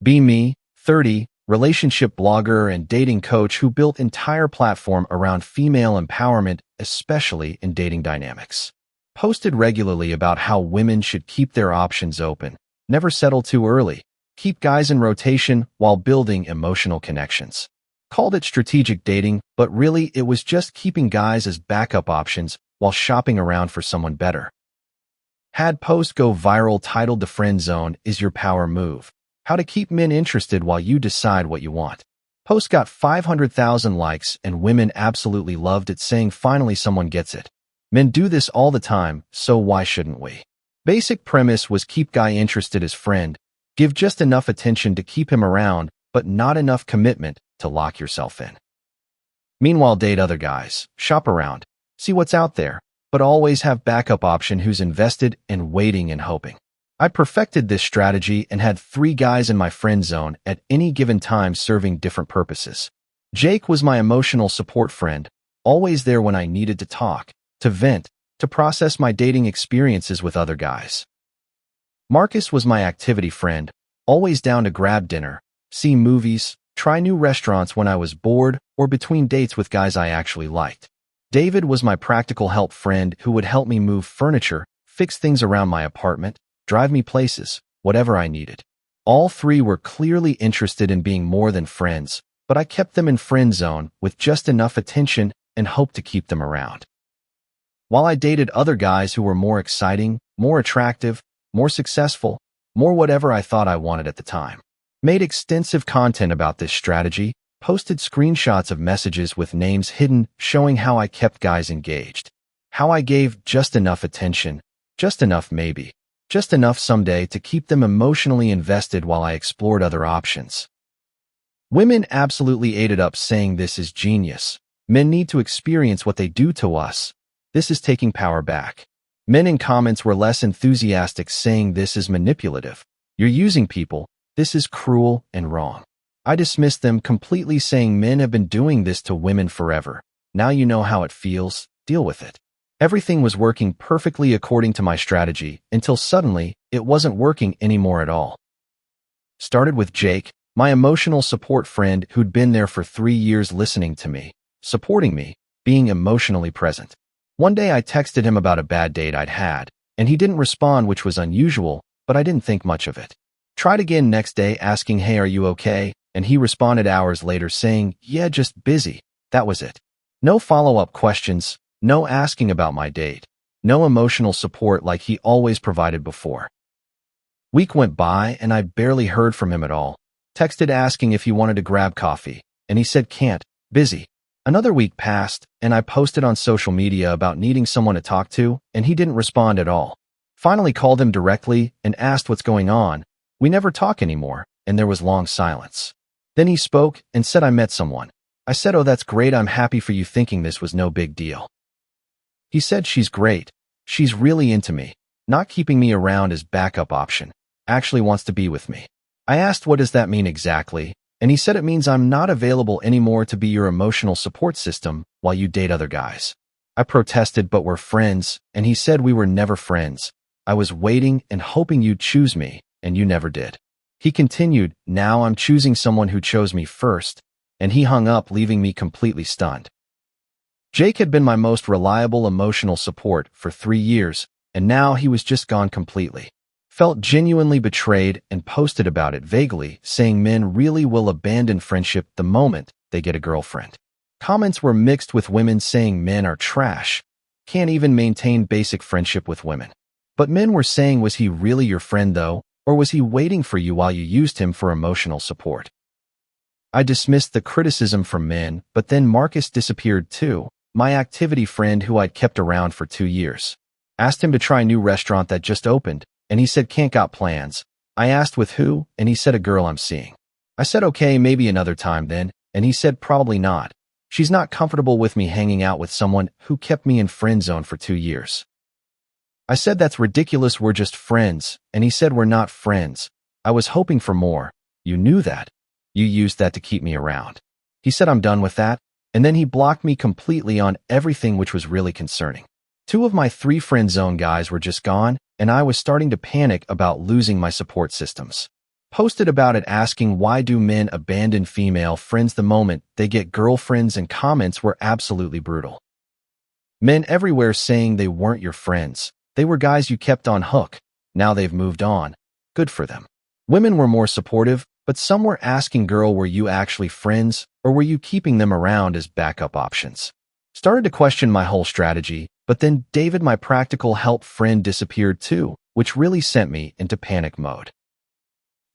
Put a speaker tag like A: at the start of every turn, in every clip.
A: Be Me, 30, relationship blogger and dating coach who built entire platform around female empowerment, especially in dating dynamics. Posted regularly about how women should keep their options open, never settle too early, keep guys in rotation while building emotional connections. Called it strategic dating, but really it was just keeping guys as backup options while shopping around for someone better. Had post go viral titled "The Friendzone is Your Power Move. How to Keep Men Interested While You Decide What You Want." Post got 500,000 likes and women absolutely loved it, saying finally someone gets it. Men do this all the time, so why shouldn't we? Basic premise was keep guy interested as friend, give just enough attention to keep him around, but not enough commitment to lock yourself in. Meanwhile, date other guys, shop around, see what's out there, but always have backup option who's invested and waiting and hoping. I perfected this strategy and had 3 guys in my friend zone at any given time serving different purposes. Jake was my emotional support friend, always there when I needed to talk, to vent, to process my dating experiences with other guys. Marcus was my activity friend, always down to grab dinner, see movies, try new restaurants when I was bored or between dates with guys I actually liked. David was my practical help friend who would help me move furniture, fix things around my apartment, drive me places, whatever I needed. All 3 were clearly interested in being more than friends, but I kept them in friend zone with just enough attention and hoped to keep them around. While I dated other guys who were more exciting, more attractive, more successful, more whatever I thought I wanted at the time. Made extensive content about this strategy, posted screenshots of messages with names hidden showing how I kept guys engaged. How I gave just enough attention, just enough maybe, just enough someday to keep them emotionally invested while I explored other options. Women absolutely ate it up, saying this is genius. Men need to experience what they do to us. This is taking power back. Men in comments were less enthusiastic, saying this is manipulative. You're using people. This is cruel and wrong. I dismissed them completely, saying men have been doing this to women forever. Now you know how it feels. Deal with it. Everything was working perfectly according to my strategy until suddenly it wasn't working anymore at all. Started with Jake, my emotional support friend who'd been there for 3 years listening to me, supporting me, being emotionally present. One day I texted him about a bad date I'd had, and he didn't respond, which was unusual, but I didn't think much of it. Tried again next day asking, "Hey, are you okay?" And he responded hours later saying, "Yeah, just busy." That was it. No follow-up questions. No asking about my date. No emotional support like he always provided before. Week went by and I barely heard from him at all. Texted asking if he wanted to grab coffee, and he said can't, busy. Another week passed, and I posted on social media about needing someone to talk to, and he didn't respond at all. Finally called him directly and asked what's going on. We never talk anymore, and there was long silence. Then he spoke and said I met someone. I said, "Oh, that's great, I'm happy for you, thinking this was no big deal." He said, "She's great. She's really into me, not keeping me around as backup option, actually wants to be with me." I asked, "What does that mean exactly?" And he said, "It means I'm not available anymore to be your emotional support system while you date other guys." I protested, "But we're friends," and he said, "We were never friends. I was waiting and hoping you'd choose me, and you never did." He continued, "Now I'm choosing someone who chose me first," and he hung up, leaving me completely stunned. Jake had been my most reliable emotional support for 3 years, and now he was just gone completely. Felt genuinely betrayed and posted about it vaguely, saying men really will abandon friendship the moment they get a girlfriend. Comments were mixed, with women saying men are trash, can't even maintain basic friendship with women. But men were saying, was he really your friend though, or was he waiting for you while you used him for emotional support? I dismissed the criticism from men, but then Marcus disappeared too, my activity friend who I'd kept around for 2 years. Asked him to try a new restaurant that just opened, and he said can't, got plans. I asked with who, and he said a girl I'm seeing. I said okay, maybe another time then, and he said probably not. She's not comfortable with me hanging out with someone who kept me in friend zone for 2 years. I said that's ridiculous, we're just friends, and he said we're not friends. I was hoping for more. You knew that. You used that to keep me around. He said I'm done with that, and then he blocked me completely on everything, which was really concerning. 2 of my 3 friend zone guys were just gone, and I was starting to panic about losing my support systems. Posted about it asking why do men abandon female friends the moment they get girlfriends, and comments were absolutely brutal. Men everywhere saying they weren't your friends. They were guys you kept on hook. Now they've moved on. Good for them. Women were more supportive, but some were asking, girl, were you actually friends, or were you keeping them around as backup options? Started to question my whole strategy, but then David, my practical help friend, disappeared too, which really sent me into panic mode.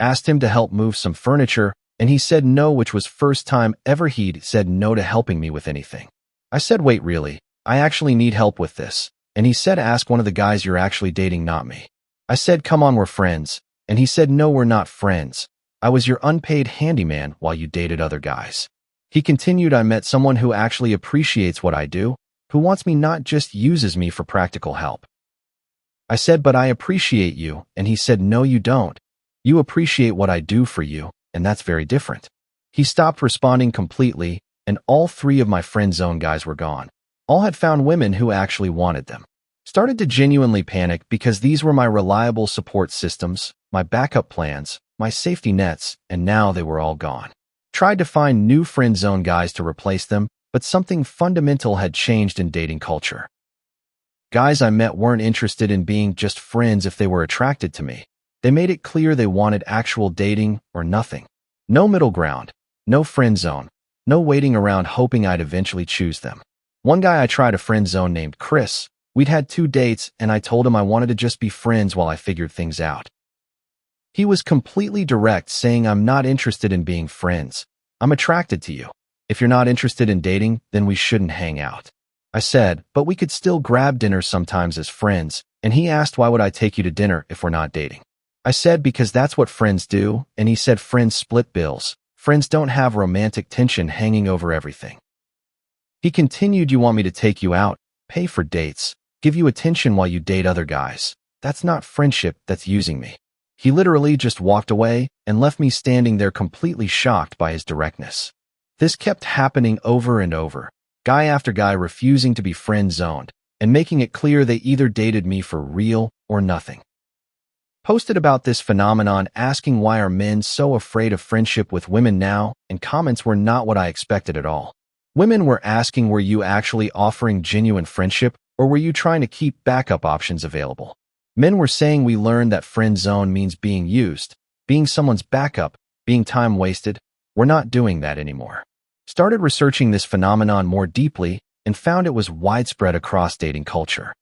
A: Asked him to help move some furniture, and he said no, which was first time ever he'd said no to helping me with anything. I said, wait, really? I actually need help with this. And he said, ask one of the guys you're actually dating, not me. I said, come on, we're friends. And he said, no, we're not friends. I was your unpaid handyman while you dated other guys. He continued, I met someone who actually appreciates what I do, who wants me, not just uses me for practical help. I said, but I appreciate you. And he said, no, you don't. You appreciate what I do for you, and that's very different. He stopped responding completely, and all three of my friend zone guys were gone. All had found women who actually wanted them. Started to genuinely panic because these were my reliable support systems, my backup plans, my safety nets, and now they were all gone. Tried to find new friend zone guys to replace them, but something fundamental had changed in dating culture. Guys I met weren't interested in being just friends if they were attracted to me. They made it clear they wanted actual dating or nothing. No middle ground, no friend zone, no waiting around hoping I'd eventually choose them. One guy I tried a friend zone named Chris. We'd had 2 dates, and I told him I wanted to just be friends while I figured things out. He was completely direct, saying, I'm not interested in being friends. I'm attracted to you. If you're not interested in dating, then we shouldn't hang out. I said, but we could still grab dinner sometimes as friends, and he asked, why would I take you to dinner if we're not dating? I said, because that's what friends do, and he said, friends split bills. Friends don't have romantic tension hanging over everything. He continued, you want me to take you out, pay for dates, give you attention while you date other guys. That's not friendship, that's using me. He literally just walked away and left me standing there completely shocked by his directness. This kept happening over and over, guy after guy refusing to be friend zoned and making it clear they either dated me for real or nothing. Posted about this phenomenon asking why are men so afraid of friendship with women now, and comments were not what I expected at all. Women were asking, were you actually offering genuine friendship, or were you trying to keep backup options available? Men were saying, we learned that friend zone means being used, being someone's backup, being time wasted. We're not doing that anymore. Started researching this phenomenon more deeply and found it was widespread across dating culture.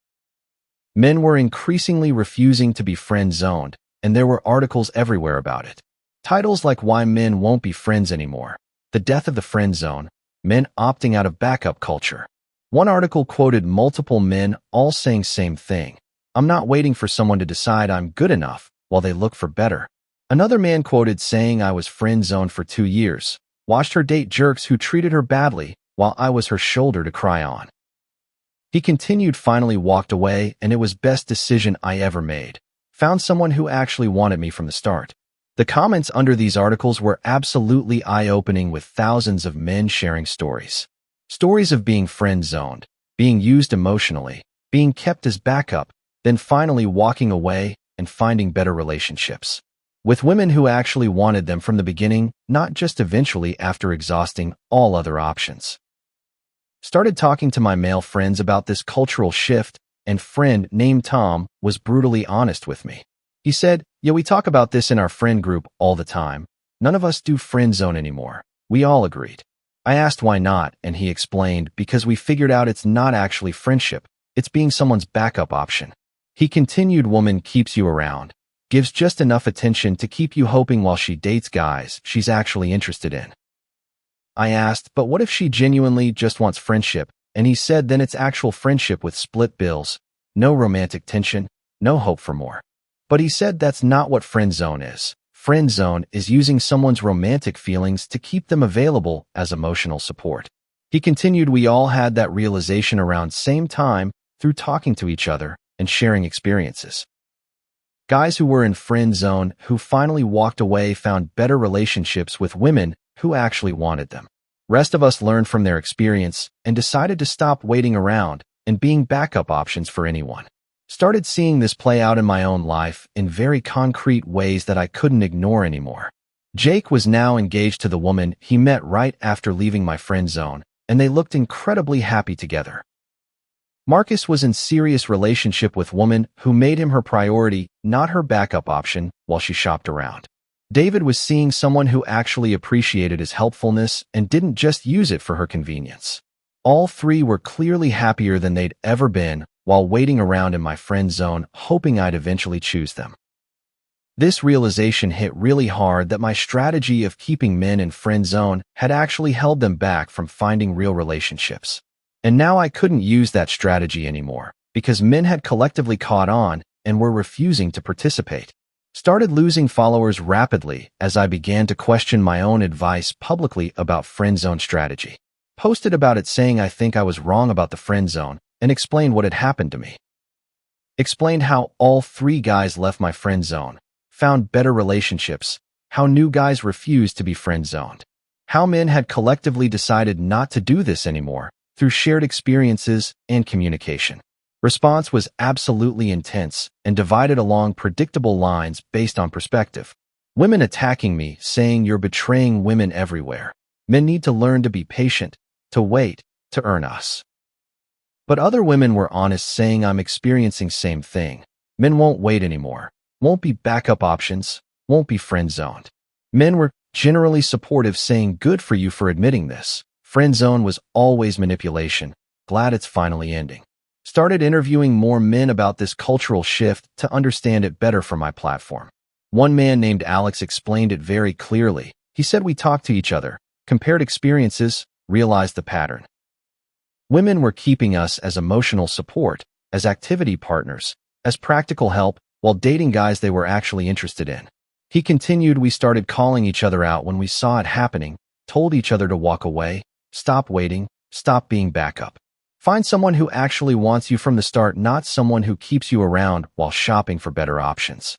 A: Men were increasingly refusing to be friend zoned, and there were articles everywhere about it. Titles like Why Men Won't Be Friends Anymore, The Death of the Friend Zone, Men Opting Out of Backup Culture. One article quoted multiple men all saying same thing. I'm not waiting for someone to decide I'm good enough while they look for better. Another man quoted saying, I was friend zoned for 2 years, watched her date jerks who treated her badly while I was her shoulder to cry on. He continued, finally walked away, and it was best decision I ever made. Found someone who actually wanted me from the start. The comments under these articles were absolutely eye-opening, with thousands of men sharing stories. Stories of being friend-zoned, being used emotionally, being kept as backup, then finally walking away and finding better relationships. With women who actually wanted them from the beginning, not just eventually after exhausting all other options. Started talking to my male friends about this cultural shift, and friend named Tom was brutally honest with me. He said, yeah, we talk about this in our friend group all the time. None of us do friend zone anymore. We all agreed. I asked why not, and he explained, because we figured out it's not actually friendship. It's being someone's backup option. He continued, woman keeps you around, gives just enough attention to keep you hoping while she dates guys she's actually interested in. I asked, but what if she genuinely just wants friendship? And he said, then it's actual friendship with split bills, no romantic tension, no hope for more. But he said that's not what friend zone is. Friend zone is using someone's romantic feelings to keep them available as emotional support. He continued, we all had that realization around same time through talking to each other and sharing experiences. Guys who were in friend zone who finally walked away found better relationships with women who actually wanted them. Rest of us learned from their experience and decided to stop waiting around and being backup options for anyone. Started seeing this play out in my own life in very concrete ways that I couldn't ignore anymore. Jake was now engaged to the woman he met right after leaving my friend zone, and they looked incredibly happy together. Marcus was in serious relationship with woman who made him her priority, not her backup option, while she shopped around. David was seeing someone who actually appreciated his helpfulness and didn't just use it for her convenience. All three were clearly happier than they'd ever been while waiting around in my friend zone, hoping I'd eventually choose them. This realization hit really hard that my strategy of keeping men in friend zone had actually held them back from finding real relationships. And now I couldn't use that strategy anymore because men had collectively caught on and were refusing to participate. Started losing followers rapidly as I began to question my own advice publicly about friend zone strategy. Posted about it saying I think I was wrong about the friend zone and explained what had happened to me. Explained how all three guys left my friend zone, found better relationships, how new guys refused to be friend zoned, how men had collectively decided not to do this anymore through shared experiences and communication. Response was absolutely intense and divided along predictable lines based on perspective. Women attacking me, saying you're betraying women everywhere. Men need to learn to be patient, to wait, to earn us. But other women were honest, saying I'm experiencing same thing. Men won't wait anymore, won't be backup options, won't be friend zoned. Men were generally supportive, saying good for you for admitting this. Friend zone was always manipulation. Glad it's finally ending. Started interviewing more men about this cultural shift to understand it better for my platform. One man named Alex explained it very clearly. He said we talked to each other, compared experiences, realized the pattern. Women were keeping us as emotional support, as activity partners, as practical help, while dating guys they were actually interested in. He continued, we started calling each other out when we saw it happening, told each other to walk away, stop waiting, stop being backup. Find someone who actually wants you from the start, not someone who keeps you around while shopping for better options.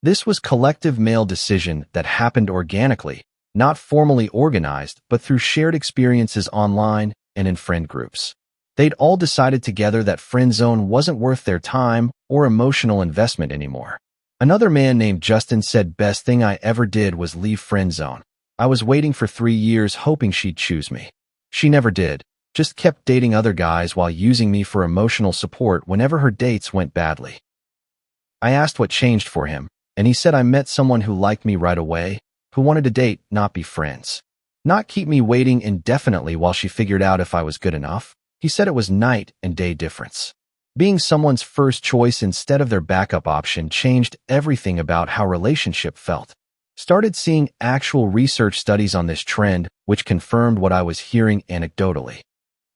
A: This was collective male decision that happened organically, not formally organized, but through shared experiences online and in friend groups. They'd all decided together that friend zone wasn't worth their time or emotional investment anymore. Another man named Justin said, best thing I ever did was leave friend zone. I was waiting for 3 years hoping she'd choose me. She never did, just kept dating other guys while using me for emotional support whenever her dates went badly. I asked what changed for him, and he said I met someone who liked me right away, who wanted to date, not be friends. Not keep me waiting indefinitely while she figured out if I was good enough. He said it was night and day difference. Being someone's first choice instead of their backup option changed everything about how relationship felt. Started seeing actual research studies on this trend, which confirmed what I was hearing anecdotally.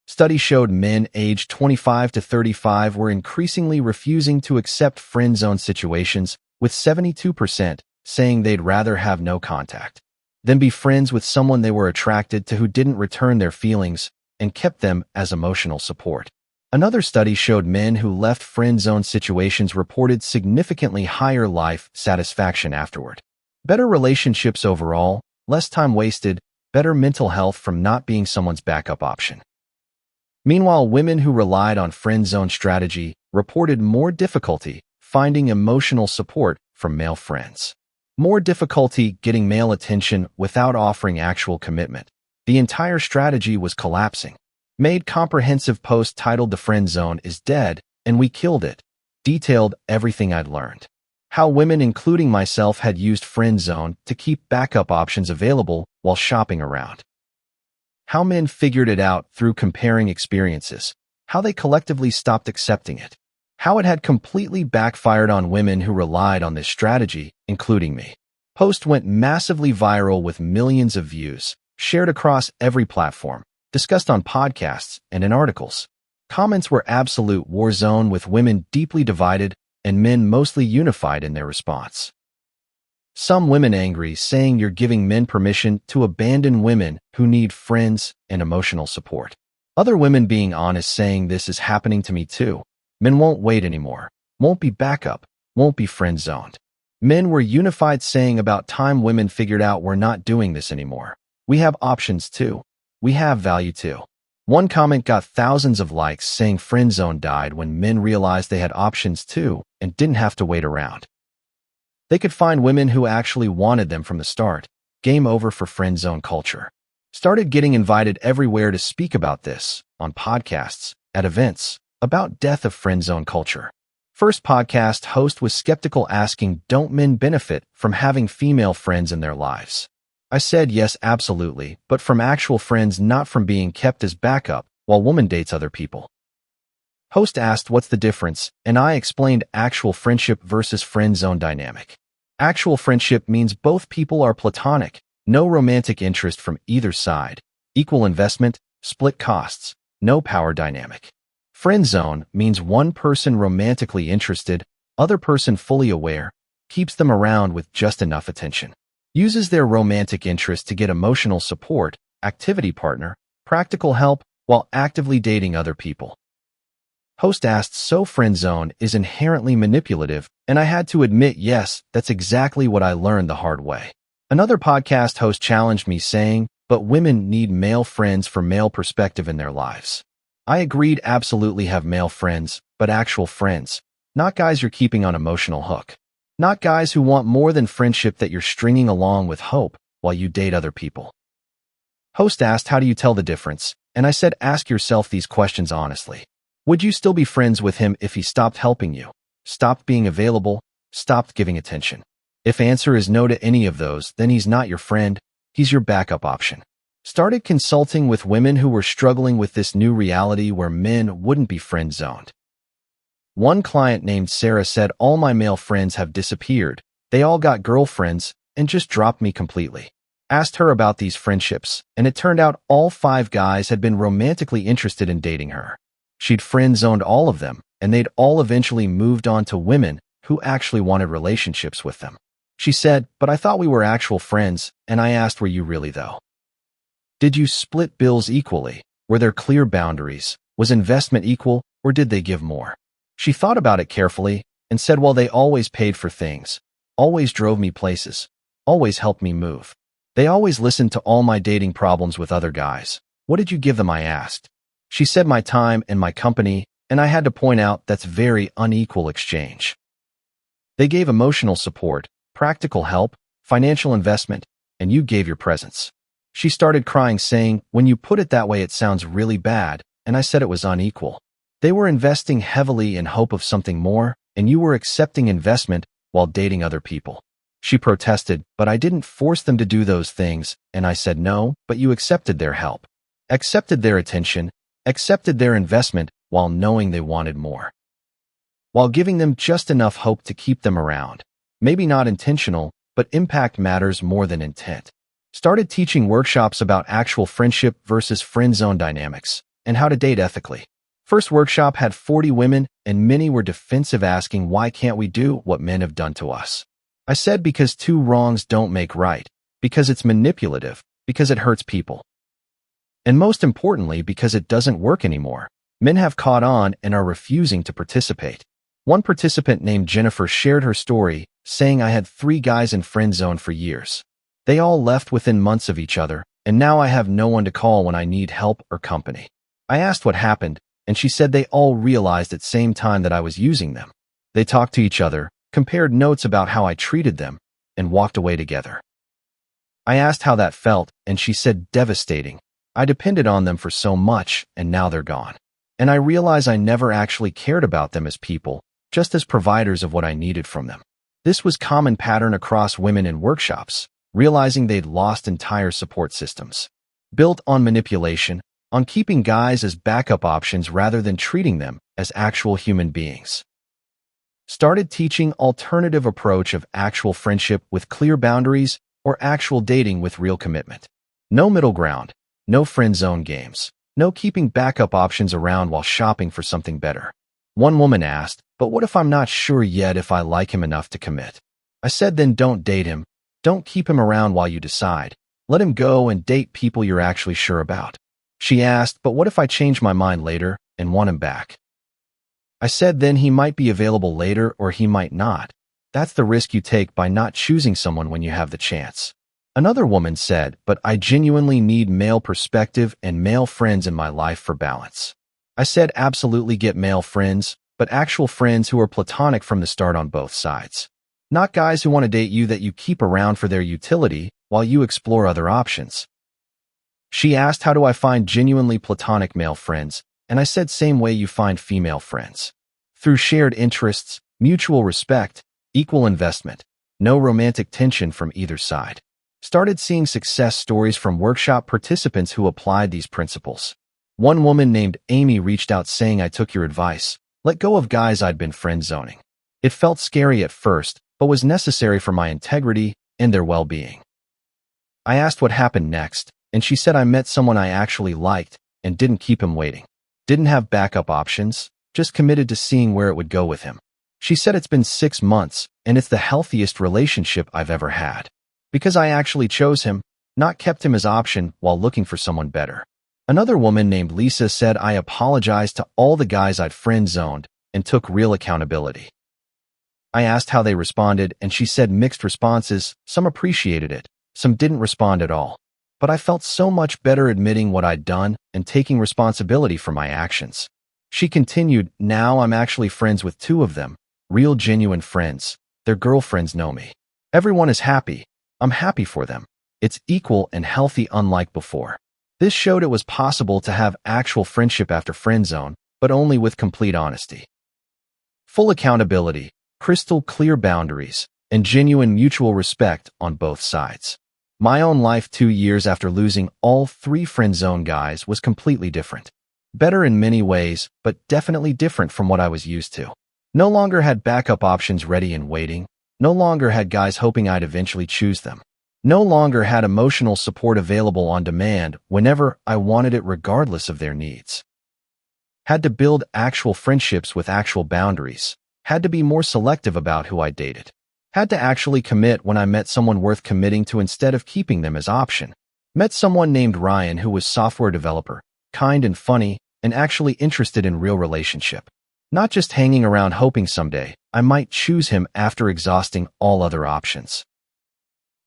A: Studies showed men aged 25 to 35 were increasingly refusing to accept friend zone situations, with 72% saying they'd rather have no contact than be friends with someone they were attracted to who didn't return their feelings and kept them as emotional support. Another study showed men who left friend zone situations reported significantly higher life satisfaction afterward. Better relationships overall, less time wasted, better mental health from not being someone's backup option. Meanwhile, women who relied on friend zone strategy reported more difficulty finding emotional support from male friends. More difficulty getting male attention without offering actual commitment. The entire strategy was collapsing. Made comprehensive post titled The Friend Zone is Dead, and We Killed It. Detailed everything I'd learned. How women, including myself, had used friend zone to keep backup options available while shopping around. How men figured it out through comparing experiences. How they collectively stopped accepting it. How it had completely backfired on women who relied on this strategy, including me. Post went massively viral with millions of views, shared across every platform, discussed on podcasts and in articles. Comments were absolute war zone, with women deeply divided and men mostly unified in their response. Some women angry, saying you're giving men permission to abandon women who need friends and emotional support. Other women being honest, saying this is happening to me too. Men won't wait anymore, won't be backup, won't be friend zoned. Men were unified, saying about time women figured out we're not doing this anymore. We have options too. We have value too. One comment got thousands of likes saying Friendzone died when men realized they had options too and didn't have to wait around. They could find women who actually wanted them from the start. Game over for Friendzone culture. Started getting invited everywhere to speak about this, on podcasts, at events, about death of Friendzone culture. First podcast host was skeptical, asking, don't men benefit from having female friends in their lives? I said yes, absolutely, but from actual friends, not from being kept as backup while woman dates other people. Host asked what's the difference, and I explained actual friendship versus friend zone dynamic. Actual friendship means both people are platonic, no romantic interest from either side, equal investment, split costs, no power dynamic. Friend zone means one person romantically interested, other person fully aware, keeps them around with just enough attention. Uses their romantic interest to get emotional support, activity partner, practical help, while actively dating other people. Host asked, so friendzone is inherently manipulative, and I had to admit yes, that's exactly what I learned the hard way. Another podcast host challenged me saying, but women need male friends for male perspective in their lives. I agreed, absolutely have male friends, but actual friends, not guys you're keeping on emotional hook. Not guys who want more than friendship that you're stringing along with hope while you date other people. Host asked, how do you tell the difference? And I said, ask yourself these questions honestly. Would you still be friends with him if he stopped helping you, stopped being available, stopped giving attention? If answer is no to any of those, then he's not your friend, he's your backup option. Started consulting with women who were struggling with this new reality where men wouldn't be friend zoned. One client named Sarah said, all my male friends have disappeared. They all got girlfriends and just dropped me completely. Asked her about these friendships, and it turned out all 5 guys had been romantically interested in dating her. She'd friend-zoned all of them, and they'd all eventually moved on to women who actually wanted relationships with them. She said, but I thought we were actual friends, and I asked, were you really though? Did you split bills equally? Were there clear boundaries? Was investment equal, or did they give more? She thought about it carefully and said, well, they always paid for things, always drove me places, always helped me move. They always listened to all my dating problems with other guys. What did you give them? I asked. She said, my time and my company, and I had to point out that's very unequal exchange. They gave emotional support, practical help, financial investment, and you gave your presence. She started crying, saying, when you put it that way, it sounds really bad, and I said it was unequal. They were investing heavily in hope of something more, and you were accepting investment while dating other people. She protested, but I didn't force them to do those things, and I said no, but you accepted their help, accepted their attention, accepted their investment while knowing they wanted more. While giving them just enough hope to keep them around. Maybe not intentional, but impact matters more than intent. Started teaching workshops about actual friendship versus friend zone dynamics and how to date ethically. First workshop had 40 women, and many were defensive, asking, why can't we do what men have done to us? I said, because 2 wrongs don't make right, because it's manipulative, because it hurts people. And most importantly, because it doesn't work anymore. Men have caught on and are refusing to participate. One participant named Jennifer shared her story, saying, I had 3 guys in friend zone for years. They all left within months of each other, and now I have no one to call when I need help or company. I asked what happened, and she said they all realized at the same time that I was using them. They talked to each other, compared notes about how I treated them, and walked away together. I asked how that felt, and she said, devastating. I depended on them for so much, and now they're gone. And I realize I never actually cared about them as people, just as providers of what I needed from them. This was common pattern across women in workshops, realizing they'd lost entire support systems. Built on manipulation, on keeping guys as backup options rather than treating them as actual human beings. Started teaching alternative approach of actual friendship with clear boundaries or actual dating with real commitment. No middle ground. No friend zone games. No keeping backup options around while shopping for something better. One woman asked, but what if I'm not sure yet if I like him enough to commit? I said, then don't date him. Don't keep him around while you decide. Let him go and date people you're actually sure about. She asked, but what if I change my mind later and want him back? I said, then he might be available later or he might not. That's the risk you take by not choosing someone when you have the chance. Another woman said, but I genuinely need male perspective and male friends in my life for balance. I said absolutely get male friends, but actual friends who are platonic from the start on both sides. Not guys who want to date you that you keep around for their utility while you explore other options. She asked, how do I find genuinely platonic male friends? And I said, same way you find female friends. Through shared interests, mutual respect, equal investment, no romantic tension from either side. Started seeing success stories from workshop participants who applied these principles. One woman named Amy reached out saying, I took your advice, let go of guys I'd been friend-zoning. It felt scary at first, but was necessary for my integrity and their well-being. I asked what happened next, and she said I met someone I actually liked and didn't keep him waiting. Didn't have backup options, just committed to seeing where it would go with him. She said it's been 6 months, and it's the healthiest relationship I've ever had. Because I actually chose him, not kept him as option while looking for someone better. Another woman named Lisa said I apologized to all the guys I'd friend-zoned and took real accountability. I asked how they responded, and she said mixed responses, some appreciated it, some didn't respond at all. But I felt so much better admitting what I'd done and taking responsibility for my actions. She continued, now I'm actually friends with 2 of them, real genuine friends. Their girlfriends know me. Everyone is happy. I'm happy for them. It's equal and healthy unlike before. This showed it was possible to have actual friendship after friend zone, but only with complete honesty. Full accountability, crystal clear boundaries, and genuine mutual respect on both sides. My own life 2 years after losing all 3 friend zone guys was completely different. Better in many ways, but definitely different from what I was used to. No longer had backup options ready and waiting. No longer had guys hoping I'd eventually choose them. No longer had emotional support available on demand whenever I wanted it regardless of their needs. Had to build actual friendships with actual boundaries. Had to be more selective about who I dated. Had to actually commit when I met someone worth committing to instead of keeping them as option. Met someone named Ryan who was software developer, kind and funny, and actually interested in real relationship. Not just hanging around hoping someday I might choose him after exhausting all other options.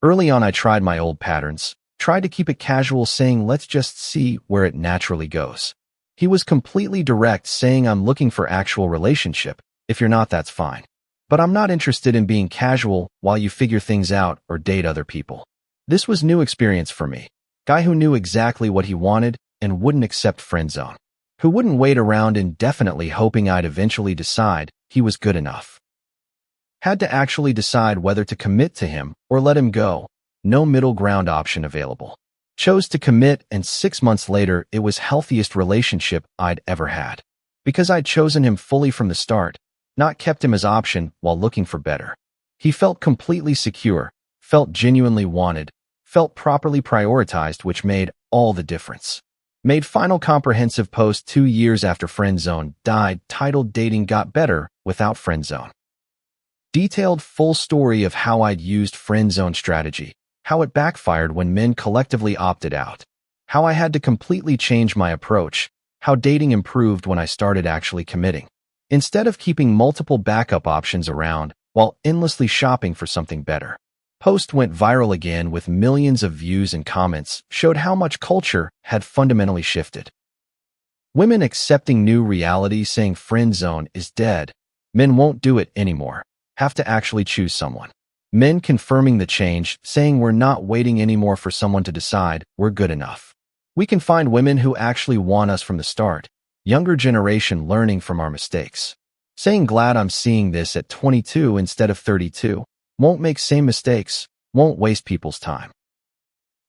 A: Early on I tried my old patterns, tried to keep it casual saying let's just see where it naturally goes. He was completely direct saying I'm looking for actual relationship, if you're not that's fine. But I'm not interested in being casual while you figure things out or date other people. This was new experience for me. Guy who knew exactly what he wanted and wouldn't accept friend zone. Who wouldn't wait around indefinitely hoping I'd eventually decide he was good enough. Had to actually decide whether to commit to him or let him go. No middle ground option available. Chose to commit, and 6 months later it was healthiest relationship I'd ever had. Because I'd chosen him fully from the start, not kept him as option while looking for better. He felt completely secure, felt genuinely wanted, felt properly prioritized, which made all the difference. Made final comprehensive post 2 years after Friendzone died, titled Dating Got Better Without Friendzone. Detailed full story of how I'd used Friendzone strategy, how it backfired when men collectively opted out, how I had to completely change my approach, how dating improved when I started actually committing. Instead of keeping multiple backup options around while endlessly shopping for something better. Post went viral again with millions of views and comments, showed how much culture had fundamentally shifted. Women accepting new reality saying friend zone is dead. Men won't do it anymore. Have to actually choose someone. Men confirming the change, saying we're not waiting anymore for someone to decide we're good enough. We can find women who actually want us from the start. Younger generation learning from our mistakes. Saying glad I'm seeing this at 22 instead of 32. Won't make same mistakes, won't waste people's time.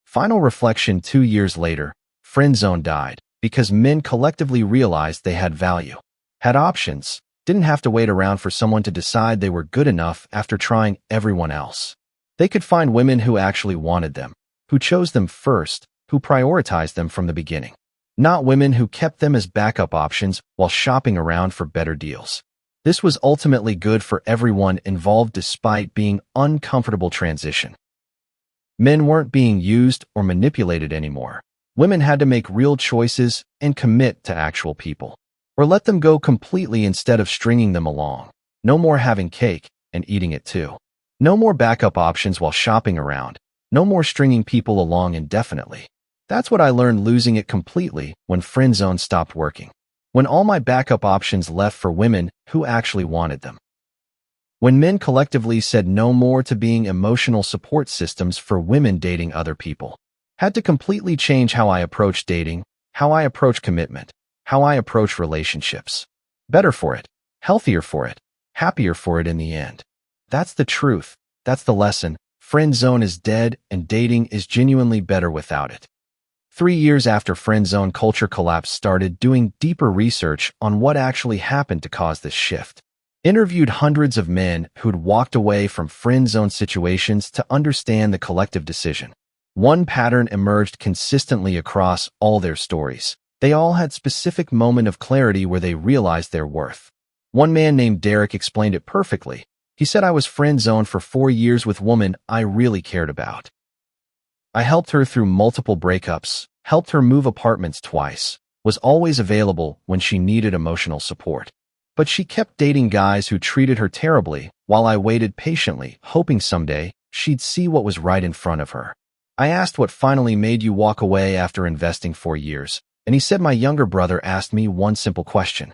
A: Final reflection 2 years later, Friendzone died because men collectively realized they had value, had options, didn't have to wait around for someone to decide they were good enough after trying everyone else. They could find women who actually wanted them, who chose them first, who prioritized them from the beginning. Not women who kept them as backup options while shopping around for better deals. This was ultimately good for everyone involved despite being uncomfortable transition. Men weren't being used or manipulated anymore. Women had to make real choices and commit to actual people. Or let them go completely instead of stringing them along. No more having cake and eating it too. No more backup options while shopping around. No more stringing people along indefinitely. That's what I learned losing it completely when Friendzone stopped working. When all my backup options left for women who actually wanted them. When men collectively said no more to being emotional support systems for women dating other people. Had to completely change how I approach dating, how I approach commitment, how I approach relationships. Better for it, healthier for it, happier for it in the end. That's the truth. That's the lesson. Friendzone is dead and dating is genuinely better without it. 3 years after Friendzone culture collapse, started doing deeper research on what actually happened to cause this shift. Interviewed hundreds of men who'd walked away from Friendzone situations to understand the collective decision. One pattern emerged consistently across all their stories. They all had specific moment of clarity where they realized their worth. One man named Derek explained it perfectly. He said, I was friend-zoned for 4 years with women I really cared about. I helped her through multiple breakups, helped her move apartments twice, was always available when she needed emotional support. But she kept dating guys who treated her terribly while I waited patiently, hoping someday she'd see what was right in front of her. I asked what finally made you walk away after investing 4 years, and he said my younger brother asked me one simple question.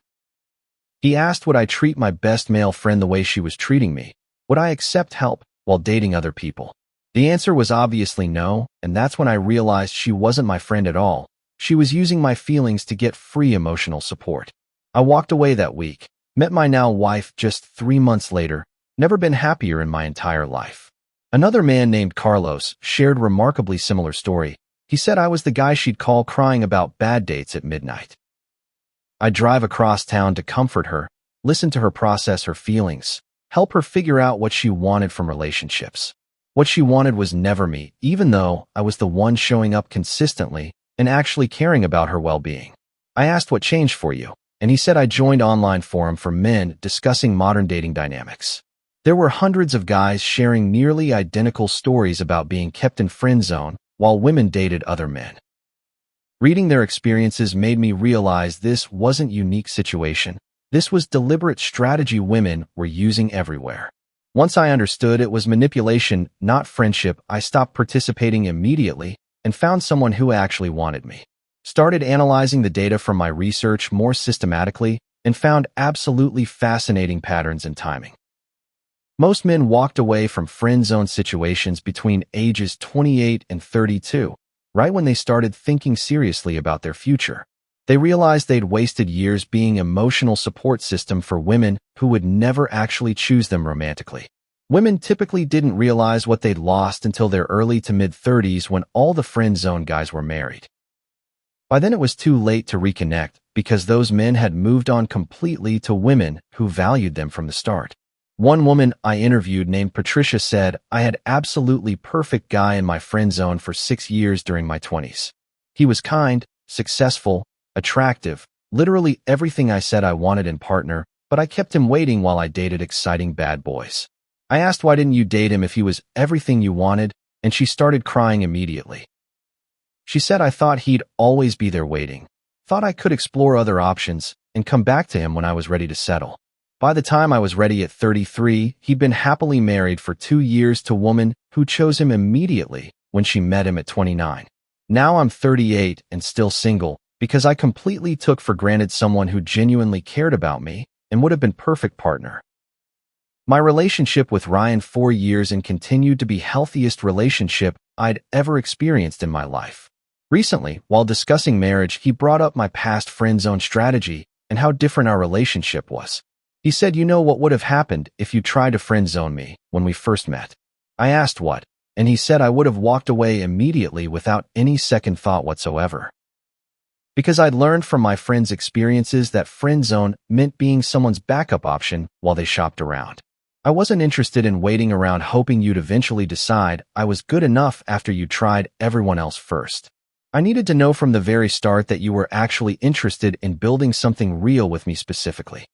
A: He asked would I treat my best male friend the way she was treating me? Would I accept help while dating other people? The answer was obviously no, and that's when I realized she wasn't my friend at all. She was using my feelings to get free emotional support. I walked away that week, met my now wife just 3 months later, never been happier in my entire life. Another man named Carlos shared a remarkably similar story. He said I was the guy she'd call crying about bad dates at midnight. I'd drive across town to comfort her, listen to her process her feelings, help her figure out what she wanted from relationships. What she wanted was never me, even though I was the one showing up consistently and actually caring about her well-being. I asked what changed for you, and he said I joined online forum for men discussing modern dating dynamics. There were hundreds of guys sharing nearly identical stories about being kept in friend zone while women dated other men. Reading their experiences made me realize this wasn't a unique situation. This was deliberate strategy women were using everywhere. Once I understood it was manipulation, not friendship, I stopped participating immediately and found someone who actually wanted me. Started analyzing the data from my research more systematically and found absolutely fascinating patterns and timing. Most men walked away from friend zone situations between ages 28 and 32, right when they started thinking seriously about their future. They realized they'd wasted years being an emotional support system for women who would never actually choose them romantically. Women typically didn't realize what they'd lost until their early to mid-30s when all the friend zone guys were married. By then it was too late to reconnect because those men had moved on completely to women who valued them from the start. One woman I interviewed named Patricia said, I had absolutely perfect guy in my friend zone for 6 years during my 20s. He was kind, successful, attractive, literally everything I said I wanted in partner, but I kept him waiting while I dated exciting bad boys. I asked why didn't you date him if he was everything you wanted, and she started crying immediately. She said I thought he'd always be there waiting, thought I could explore other options and come back to him when I was ready to settle. By the time I was ready at 33, he'd been happily married for 2 years to a woman who chose him immediately when she met him at 29. Now I'm 38 and still single because I completely took for granted someone who genuinely cared about me and would have been perfect partner. My relationship with Ryan 4 years and continued to be healthiest relationship I'd ever experienced in my life. Recently, while discussing marriage, he brought up my past friend zone strategy and how different our relationship was. He said, you know what would have happened if you tried to friend zone me when we first met? I asked what, and he said I would have walked away immediately without any second thought whatsoever. Because I'd learned from my friends' experiences that friend zone meant being someone's backup option while they shopped around. I wasn't interested in waiting around hoping you'd eventually decide I was good enough after you tried everyone else first. I needed to know from the very start that you were actually interested in building something real with me specifically.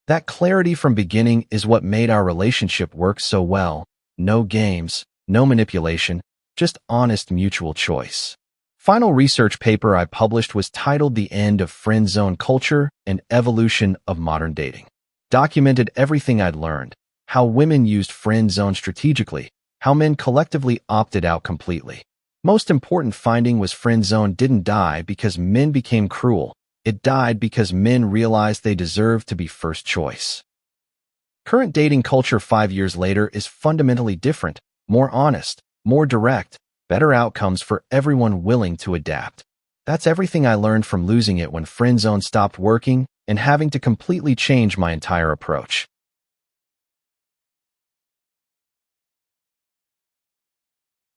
A: That clarity from beginning is what made our relationship work so well. No games, no manipulation, just honest mutual choice. Final research paper I published was titled The End of Friend Zone Culture and Evolution of Modern Dating. Documented everything I'd learned, how women used friend zone strategically, how men collectively opted out completely. Most important finding was Friendzone didn't die because men became cruel. It died because men realized they deserved to be first choice. Current dating culture 5 years later is fundamentally different, more honest, more direct, better outcomes for everyone willing to adapt. That's everything I learned from losing it when Friendzone stopped working and having to completely change my entire approach.